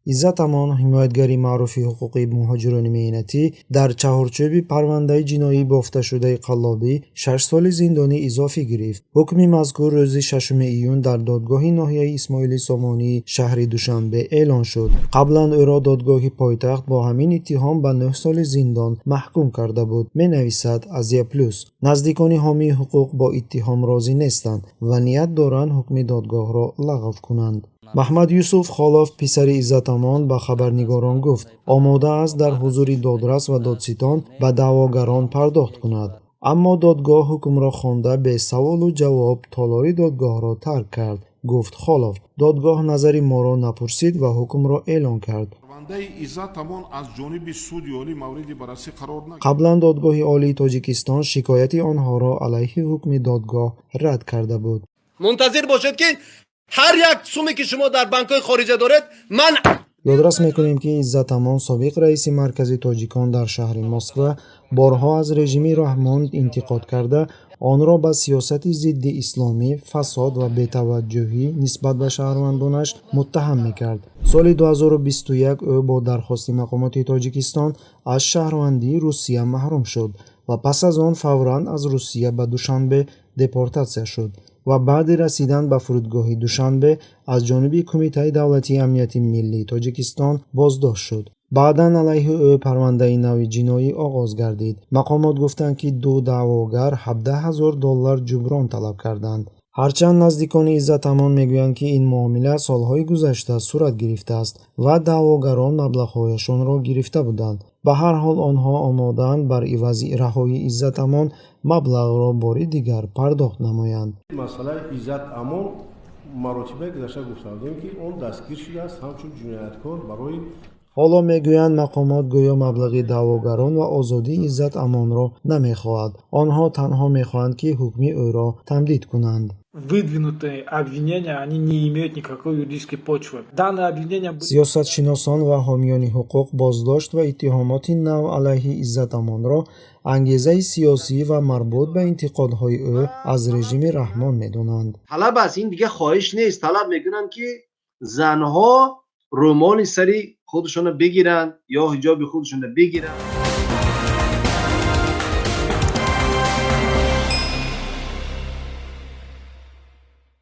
عزت امان حمایتگری معروف حقوق مهاجران مهنتی در چهارچوب پرونده جنایی بافته شده قلابی 6 سال زندانی اضافی گرفت. حکم مذکور روز 6 ایون در دادگاه ناحیه اسماعیل سامانی شهر دوشنبه اعلان شد. قبلا او را دادگاه پایتخت با همین اتهام به 9 سال زندان محکوم کرده بود. می‌نویسد آزیا پلوس. نزدیکان حامی حقوق با اتهام راضی نیستند و نیت دارند حکم دادگاه را لغو کنند. محمد یوسف خالف پسر عزت امان به خبرنگاران گفت آماده است در حضور دادرس و دادستان به دعواگران پرداخت کند. اما دادگاه حکم را خوانده به سوال و جواب تالاری دادگاه را ترک کرد. گفت خالف دادگاه نظر ما را نپرسید و حکم را اعلان کرد. قبلا دادگاه عالی تاجیکستان شکایت آنها را علیه حکم دادگاه رد کرده بود. منتظر باشید که هر یک سومی که شما در بانک‌های خارجه دارید من یادرس میکنیم که عزت امان سابق رئیس مرکز تاجیکان در شهر مسکو بارها از رژیم رحمان انتقاد کرده آن را به سیاست ضد اسلامی، فساد و بی‌توجهی نسبت به شهروندانش متهم میکرد. سال 2021 او با درخواست مقامات تاجیکستان از شهروندی روسیه محروم شد و پس از آن فوراً از روسیه به دوشنبه دپورتاسیا شد و بعد رسیدن به فرودگاه دوشنبه از جانب کمیته دولتی امنیت ملی تاجیکستان بازداشت شد. بعداً علیه او پرونده نو جنایی آغاز گردید. مقامات گفتند که دو دعواگر $17,000 جبران طلب کردند. هرچند نزدیکان عزت امان میگویند که این معامله سالهای گذشته صورت گرفته است و دعواگران مبلغ‌هایشان را گرفته بودند. به هر حال آنها آماده‌اند بر عوض رهایی عزت امان مبلغ را بار دیگر پرداخت نمایند. مسئله عزت امان مراتبه گذشته گفتیم که اون دستگیر شده است همچون جنایتکار برای حالا میگویند مقامات گویا مبلغ دعواگران و آزادی عزت امان را نمیخواهد. آنها تنها میخواهند که حکم او را تمدید کنند. Выдвинутые обвинения, они не имеют никакой юридической почвы. Данные обвинения были... سیاست شناسان و حامیان حقوق بازداشت و اتهامات نو علیه عزت امان را انگیزه سیاسی و مربوط به انتقادهای او از رژیم رحمان میدانند. طلب از این دیگه خواهش نیست. طلب میکنن که زنها رومال سری خودشون بگیرن یا حجاب خودشون بگیرن.